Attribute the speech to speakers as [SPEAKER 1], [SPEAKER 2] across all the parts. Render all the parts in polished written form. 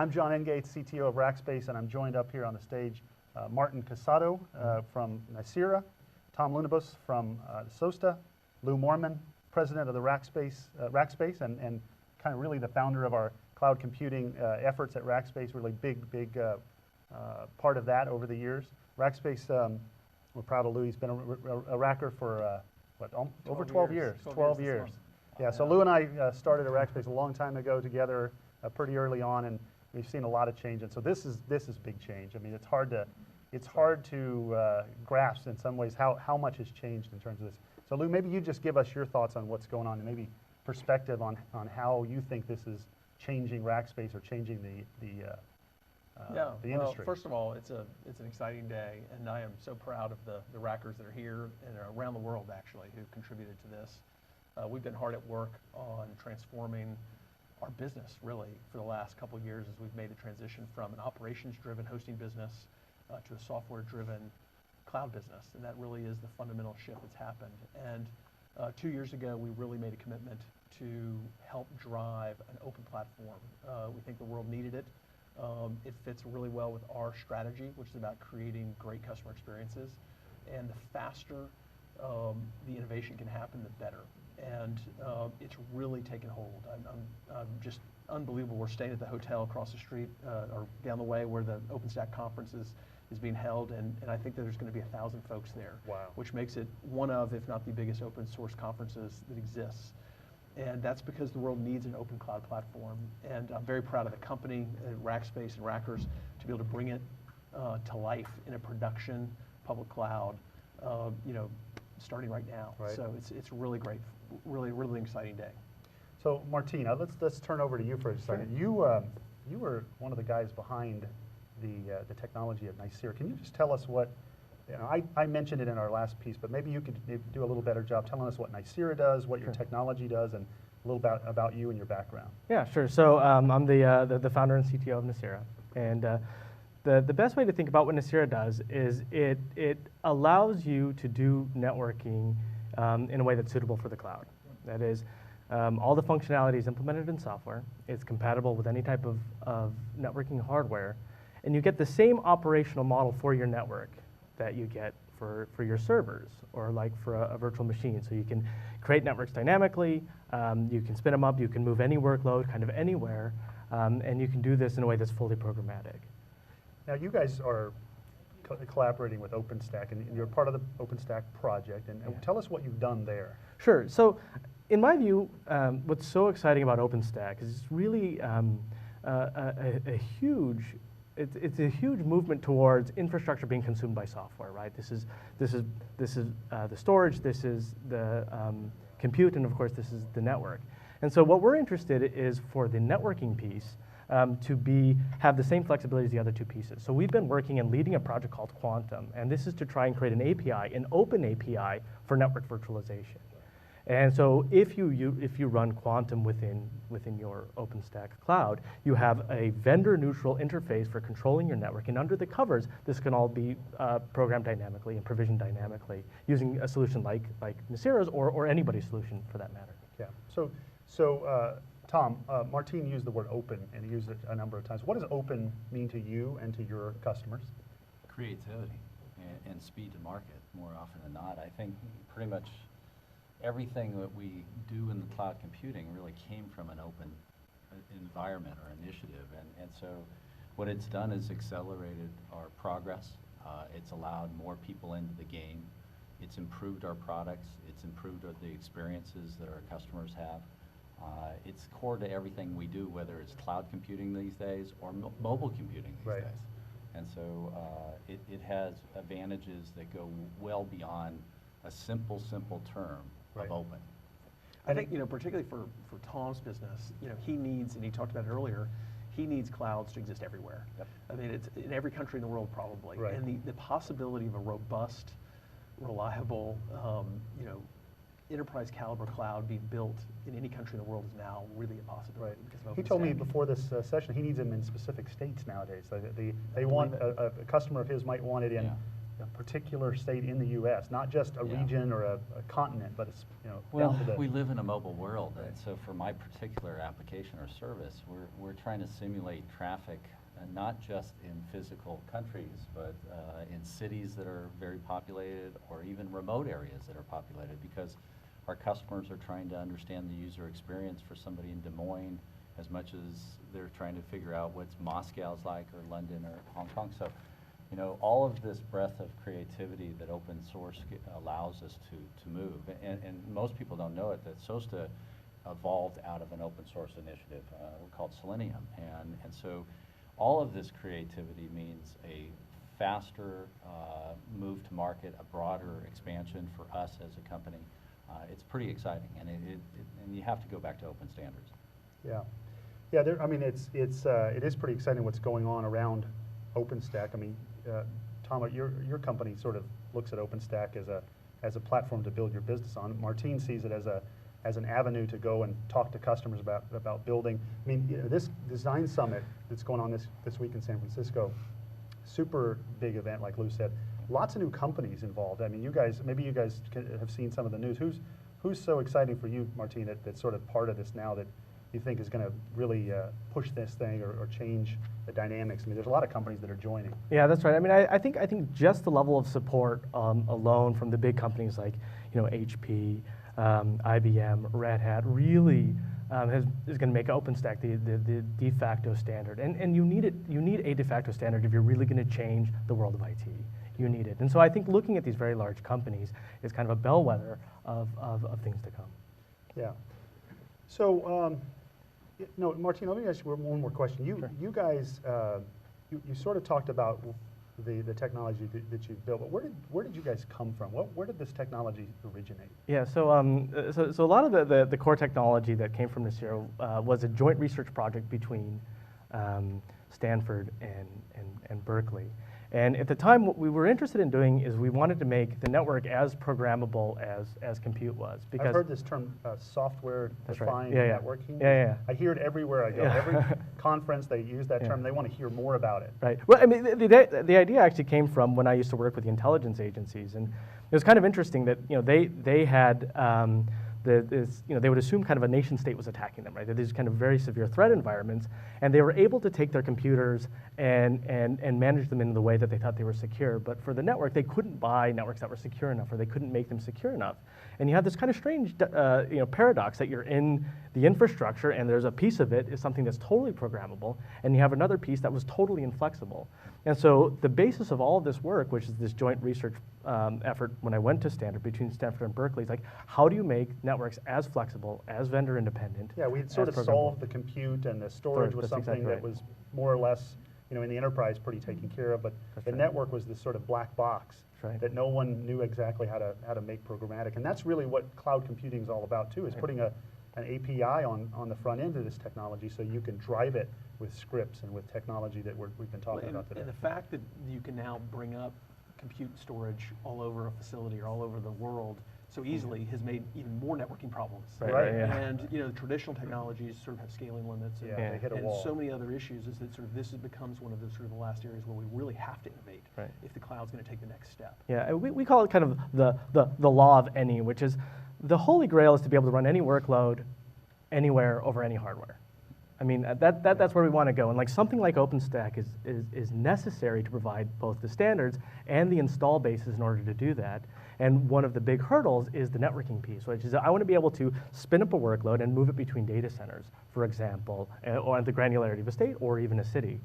[SPEAKER 1] I'm John Engate, CTO of Rackspace, and I'm joined up here on the stage Martin Casado from Nicira, Tom Lunabus from Soasta, Lou Moorman, president of the Rackspace, and kind of really the founder of our cloud computing efforts at Rackspace, really big part of that over the years. Rackspace, we're proud of Lou. He's been a Racker for over 12 years. 12 years. Yeah, so Lou and I started at Rackspace a long time ago together, pretty early on, and we've seen a lot of change. And so this is big change. I mean, it's hard to grasp in some ways how much has changed in terms of this. So Lou, maybe you just give us your thoughts on what's going on, and maybe perspective on how you think this is changing Rackspace or changing the industry.
[SPEAKER 2] Well, first of all, it's an exciting day, and I am so proud of the Rackers that are here and around the world actually who contributed to this. We've been hard at work on transforming our business really for the last couple of years as we've made the transition from an operations-driven hosting business to a software-driven cloud business, and that really is the fundamental shift that's happened. And 2 years ago, we really made a commitment to help drive an open platform. We think the world needed it. It fits really well with our strategy, which is about creating great customer experiences. And the faster the innovation can happen, the better. And it's really taken hold. I'm just unbelievable. We're staying at the hotel across the street or down the way where the Openstack conference is being held, and I think that there's going to be 1,000 folks there,
[SPEAKER 1] wow,
[SPEAKER 2] which makes it one of, if not the biggest open source conferences that exists. And that's because the world needs an open cloud platform. And I'm very proud of the company, Rackspace and Rackers, to be able to bring it to life in a production public cloud, starting right now.
[SPEAKER 1] Right.
[SPEAKER 2] So it's really great, really exciting day.
[SPEAKER 1] So Martina, let's turn over to you for a second.
[SPEAKER 2] Sure.
[SPEAKER 1] You were one of the guys behind the technology at Nicira. Can you just tell us what, I mentioned it in our last piece, but maybe you could do a little better job telling us what Nicira does, what your technology does, and a little about you and your background.
[SPEAKER 3] Yeah, sure. So I'm the founder and CTO of Nicira, and the best way to think about what Nicira does is it allows you to do networking in a way that's suitable for the cloud. That is, all the functionality is implemented in software. It's compatible with any type of networking hardware, and you get the same operational model for your network that you get for your servers or like for a virtual machine. So you can create networks dynamically, you can spin them up, you can move any workload kind of anywhere, and you can do this in a way that's fully programmatic.
[SPEAKER 1] Now you guys are collaborating with Openstack, and you're part of the Openstack project, and tell us what you've done there.
[SPEAKER 3] Sure. So in my view, what's so exciting about Openstack is it's really a huge movement towards infrastructure being consumed by software, right? This is the storage, this is the compute, and of course this is the network. And so what we're interested in is for the networking piece to have the same flexibility as the other two pieces. So we've been working and leading a project called Quantum, and this is to try and create an API, an open API for network virtualization. And so if you run Quantum within your OpenStack cloud, you have a vendor-neutral interface for controlling your network, and under the covers, this can all be programmed dynamically and provisioned dynamically using a solution like Nicira's or anybody's solution for that matter.
[SPEAKER 1] Yeah. So Tom, Martine used the word open, and he used it a number of times. What does open mean to you and to your customers?
[SPEAKER 4] Creativity and speed to market more often than not. I think pretty much everything that we do in the cloud computing really came from an open environment or initiative, and so what it's done is accelerated our progress. It's allowed more people into the game. It's improved our products. It's improved the experiences that our customers have. It's core to everything we do, whether it's cloud computing these days or mobile computing these days. And so it has advantages that go well beyond a simple term of open.
[SPEAKER 2] I think, particularly for Tom's business, he needs, and he talked about it earlier, he needs clouds to exist everywhere.
[SPEAKER 1] Yep.
[SPEAKER 2] I mean, it's in every country in the world probably.
[SPEAKER 1] Right.
[SPEAKER 2] And the possibility of a robust, reliable, enterprise caliber cloud being built in any country in the world is now really a possibility.
[SPEAKER 1] Right. He told me before this session he needs them in specific states nowadays. So they want a customer of his might want it in a particular state in the U.S., not just a
[SPEAKER 4] Yeah.
[SPEAKER 1] region or a continent, but it's,
[SPEAKER 4] Well,
[SPEAKER 1] down to the.
[SPEAKER 4] we live in a mobile world, and so for my particular application or service, we're trying to simulate traffic, not just in physical countries, but in cities that are very populated, or even remote areas that are populated, because our customers are trying to understand the user experience for somebody in Des Moines as much as they're trying to figure out what's Moscow's like, or London, or Hong Kong. So, all of this breadth of creativity that open source allows us to move. And most people don't know it, that Soasta evolved out of an open source initiative called Selenium. And so all of this creativity means a faster move to market, a broader expansion for us as a company. It's pretty exciting, and and you have to go back to open standards.
[SPEAKER 1] Yeah, yeah. I mean, it is pretty exciting what's going on around OpenStack. I mean, Tom, your company sort of looks at OpenStack as a platform to build your business on. Martine sees it as an avenue to go and talk to customers about building. I mean, this design summit that's going on this week in San Francisco, super big event, like Lou said. Lots of new companies involved. I mean, maybe you guys have seen some of the news. Who's so exciting for you, Martine, that's sort of part of this now that you think is going to really push this thing or change the dynamics? I mean, there's a lot of companies that are joining.
[SPEAKER 3] Yeah, that's right. I mean, I think just the level of support alone from the big companies like HP, IBM, Red Hat really is going to make OpenStack the de facto standard. And you need a de facto standard if you're really going to change the world of IT. You need it. And so I think looking at these very large companies is kind of a bellwether of things to come.
[SPEAKER 1] Yeah. So, Martine, let me ask you one more question.
[SPEAKER 3] Sure.
[SPEAKER 1] You guys, you sort of talked about the technology that you've built, but where did you guys come from? Where did this technology originate?
[SPEAKER 3] Yeah, so a lot of the core technology that came from Nicira was a joint research project between Stanford and Berkeley. And at the time, what we were interested in doing is we wanted to make the network as programmable as compute was. Because
[SPEAKER 1] I've heard this term, software-defined networking.
[SPEAKER 3] Yeah.
[SPEAKER 1] I hear it everywhere I go.
[SPEAKER 3] Yeah.
[SPEAKER 1] Every conference they use that term. They want to hear more about it.
[SPEAKER 3] Right. Well, I mean, the idea actually came from when I used to work with the intelligence agencies, and it was kind of interesting that they had they would assume kind of a nation state was attacking them, right? That these kind of very severe threat environments, and they were able to take their computers and manage them in the way that they thought they were secure. But for the network, they couldn't buy networks that were secure enough, or they couldn't make them secure enough. And you have this kind of strange paradox that you're in the infrastructure, and there's a piece of it is something that's totally programmable, and you have another piece that was totally inflexible. And so the basis of all of this work, which is this joint research effort when I went to Stanford, between Stanford and Berkeley, is like, how do you make networks as flexible, as vendor independent?
[SPEAKER 1] Yeah, we sort of solved the compute, and the storage was something that was more or less, in the enterprise pretty taken care of, but the network was this sort of black box that no one knew exactly how to make programmatic. And that's really what cloud computing is all about too, is putting an API on the front end of this technology so you can drive it with scripts and with technology that we've been talking about today.
[SPEAKER 2] And the fact that you can now bring up compute storage all over a facility or all over the world so easily has made even more networking problems.
[SPEAKER 1] Right.
[SPEAKER 2] And the traditional technologies sort of have scaling limits and,
[SPEAKER 1] they hit a wall.
[SPEAKER 2] so many other issues. Is that sort of this becomes one of the sort of the last areas where we really have to innovate if the cloud's going to take the next step.
[SPEAKER 3] Yeah, and we call it kind of the law of any, which is the holy grail is to be able to run any workload anywhere over any hardware. I mean, that's where we want to go. And like something like OpenStack is necessary to provide both the standards and the install bases in order to do that. And one of the big hurdles is the networking piece, which is I want to be able to spin up a workload and move it between data centers, for example, or at the granularity of a state or even a city.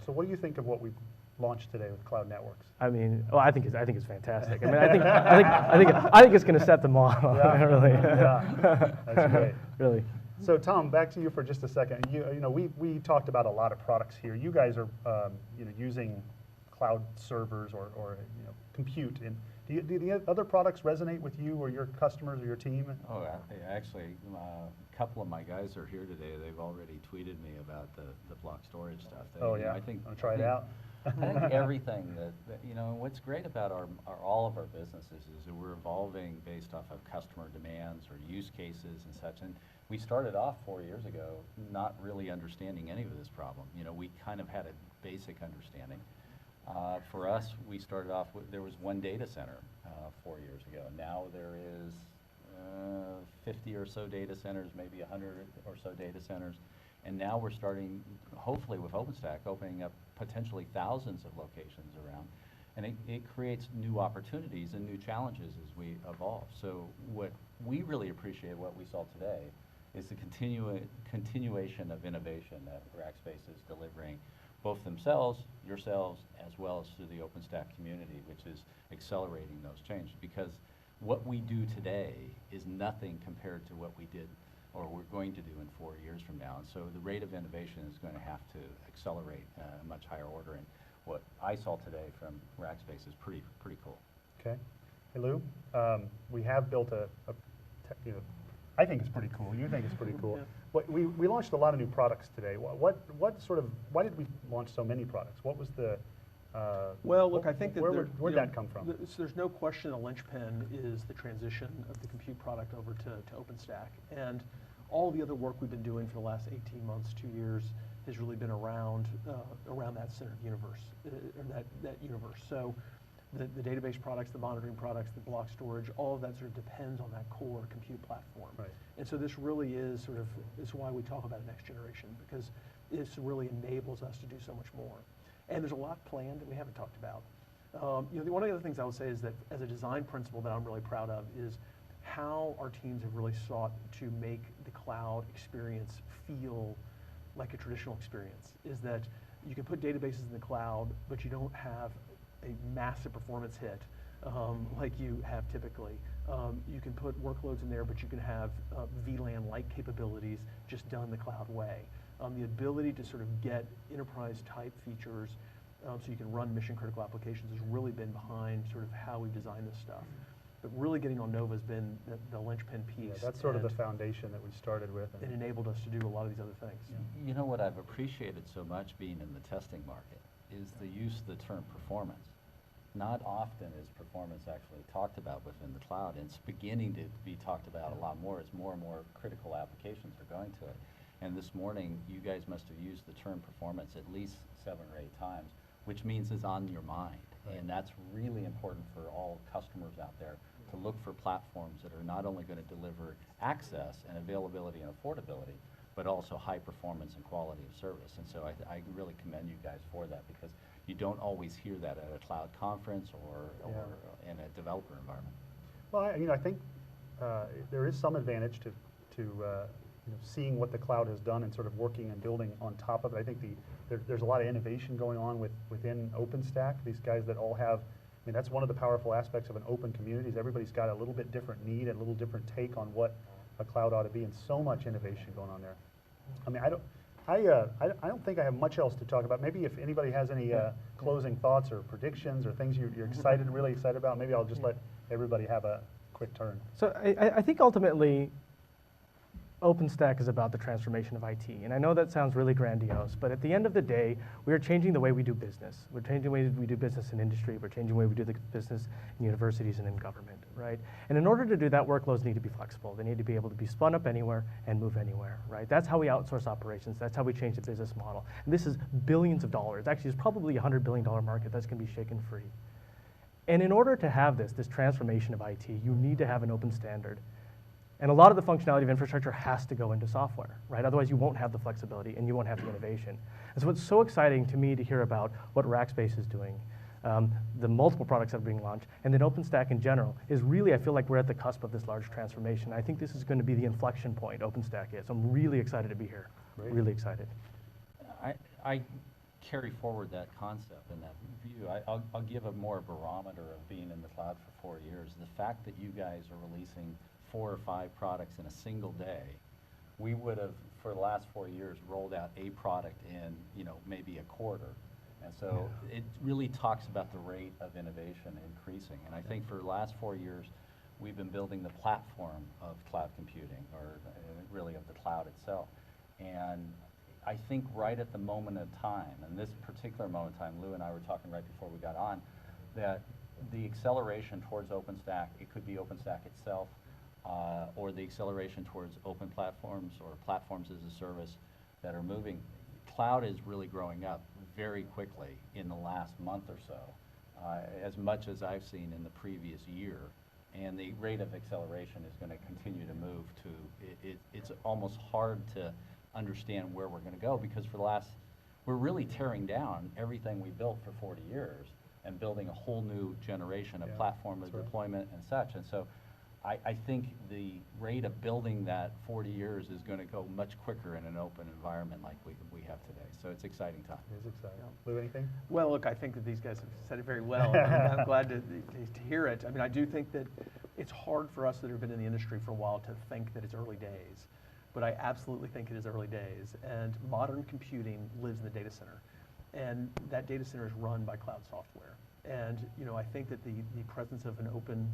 [SPEAKER 1] So what do you think of what we've launched today with cloud networks?
[SPEAKER 3] I mean, I think it's fantastic. I mean, I think it's going to set the model.
[SPEAKER 1] Yeah.
[SPEAKER 3] Really.
[SPEAKER 1] Yeah, that's great.
[SPEAKER 3] Really.
[SPEAKER 1] So Tom, back to you for just a second. We talked about a lot of products here. You guys are using cloud servers or compute. And do the other products resonate with you or your customers or your team?
[SPEAKER 4] Oh, actually, a couple of my guys are here today. They've already tweeted me about the block storage stuff.
[SPEAKER 1] I think want to try it out.
[SPEAKER 4] I think everything that what's great about all of our businesses is that we're evolving based off of customer demands or use cases and such. And we started off 4 years ago not really understanding any of this problem. We kind of had a basic understanding. For us, we started off with, there was one data center 4 years ago. Now there is 50 or so data centers, maybe 100 or so data centers. And now we're starting, hopefully with Openstack, opening up potentially thousands of locations around. And it creates new opportunities and new challenges as we evolve. So what we really appreciate, what we saw today, is the continuation of innovation that Rackspace is delivering, both themselves, yourselves, as well as through the Openstack community, which is accelerating those changes. Because what we do today is nothing compared to what we did or we're going to do in 4 years from now. And so the rate of innovation is going to have to accelerate a much higher order. And what I saw today from Rackspace is pretty cool.
[SPEAKER 1] Okay. Hey, Lou, we have built I think it's pretty cool. You think it's pretty cool.
[SPEAKER 2] Yeah.
[SPEAKER 1] We launched a lot of new products today. Why did we launch so many products? What was the,
[SPEAKER 2] well, look, I think that
[SPEAKER 1] where'd that come from?
[SPEAKER 2] So there's no question the linchpin is the transition of the compute product over to OpenStack. And all the other work we've been doing for the last 18 months, 2 years, has really been around that centered universe, or that universe. So the database products, the monitoring products, the block storage, all of that sort of depends on that core compute platform.
[SPEAKER 1] Right.
[SPEAKER 2] And so this really is is why we talk about next generation, because this really enables us to do so much more. And there's a lot planned that we haven't talked about. One of the other things I would say is that as a design principle that I'm really proud of is how our teams have really sought to make the cloud experience feel like a traditional experience. Is that you can put databases in the cloud, but you don't have a massive performance hit like you have typically. You can put workloads in there, but you can have VLAN-like capabilities just done the cloud way. The ability to sort of get enterprise-type features so you can run mission-critical applications has really been behind sort of how we design this stuff. But really getting on Nova has been the linchpin piece.
[SPEAKER 1] Yeah, that's sort of the foundation that we started with.
[SPEAKER 2] It enabled us to do a lot of these other things.
[SPEAKER 4] You know what I've appreciated so much being in the testing market is the use of the term performance. Not often is performance actually talked about within the cloud, and it's beginning to be talked about a lot more as more and more critical applications are going to it. And this morning, you guys must have used the term performance at least 7 or 8 times, which means it's on your mind. Right. And that's really important for all customers out there to look for platforms that are not only going to deliver access and availability and affordability, but also high performance and quality of service. And so I really commend you guys for that, because you don't always hear that at a cloud conference or in a developer environment.
[SPEAKER 1] Well, I think there is some advantage to seeing what the cloud has done and sort of working and building on top of it. I think there's a lot of innovation going on within OpenStack. These guys that all have, that's one of the powerful aspects of an open community is everybody's got a little bit different need, a little different take on what a cloud ought to be, and so much innovation going on there. I don't think I have much else to talk about. Maybe if anybody has any closing thoughts or predictions or things you're excited, really excited about, maybe I'll just let everybody have a quick turn.
[SPEAKER 3] So I think ultimately, OpenStack is about the transformation of IT. And I know that sounds really grandiose, but at the end of the day, we are changing the way we do business. We're changing the way we do business in industry. We're changing the way we do the business in universities and in government, right? And in order to do that, workloads need to be flexible. They need to be able to be spun up anywhere and move anywhere, right? That's how we outsource operations. That's how we change the business model. And this is billions of dollars. Actually, it's probably a $100 billion market that's going to be shaken free. And in order to have this transformation of IT, you need to have an open standard. And a lot of the functionality of infrastructure has to go into software, right? Otherwise, you won't have the flexibility and you won't have the innovation. And so it's so exciting to me to hear about what Rackspace is doing, the multiple products that are being launched, and then OpenStack in general is really, I feel like we're at the cusp of this large transformation. I think this is going to be the inflection point OpenStack is. So I'm really excited to be here, really excited.
[SPEAKER 4] I carry forward that concept and that view. I'll give a more barometer of being in the cloud for 4 years. The fact that you guys are releasing 4 or 5 products in a single day, we would have, for the last 4 years, rolled out a product in, maybe a quarter. And so it really talks about the rate of innovation increasing. And I think for the last 4 years, we've been building the platform of cloud computing, or really of the cloud itself. And I think right at the moment of time, and this particular moment of time, Lou and I were talking right before we got on, that the acceleration towards OpenStack, it could be OpenStack itself, or the acceleration towards open platforms or platforms as a service that are moving. Cloud is really growing up very quickly in the last month or so, as much as I've seen in the previous year. And the rate of acceleration is going to continue to move to, it's almost hard to understand where we're going to go, because for the last, we're really tearing down everything we built for 40 years and building a whole new generation of platform of deployment and such. And so I think the rate of building that 40 years is going to go much quicker in an open environment like we have today. So it's exciting time.
[SPEAKER 1] It is exciting. Lou, anything?
[SPEAKER 2] Well, look, I think that these guys have said it very well. I'm glad to hear it. I mean, I do think that it's hard for us that have been in the industry for a while to think that it's early days, but I absolutely think it is early days. And modern computing lives in the data center, and that data center is run by cloud software. And I think that the presence of an open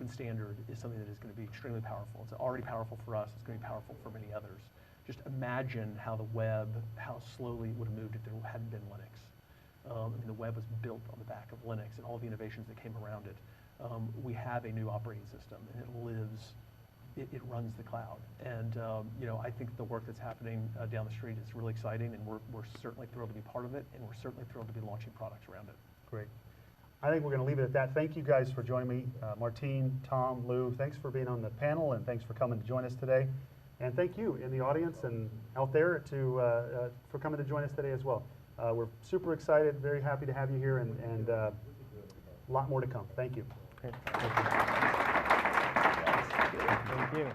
[SPEAKER 2] standard is something that is going to be extremely powerful. It's already powerful for us. It's going to be powerful for many others. Just imagine how the web, how slowly it would have moved if there hadn't been Linux. I mean, the web was built on the back of Linux and all the innovations that came around it. We have a new operating system, and it lives, it runs the cloud. And I think the work that's happening down the street is really exciting, and we're certainly thrilled to be part of it, and we're certainly thrilled to be launching products around it.
[SPEAKER 1] Great. I think we're going to leave it at that. Thank you guys for joining me. Martine, Tom, Lou, thanks for being on the panel, and thanks for coming to join us today. And thank you in the audience and out there for coming to join us today as well. We're super excited, very happy to have you here, and a lot more to come. Thank you.
[SPEAKER 3] Thank you.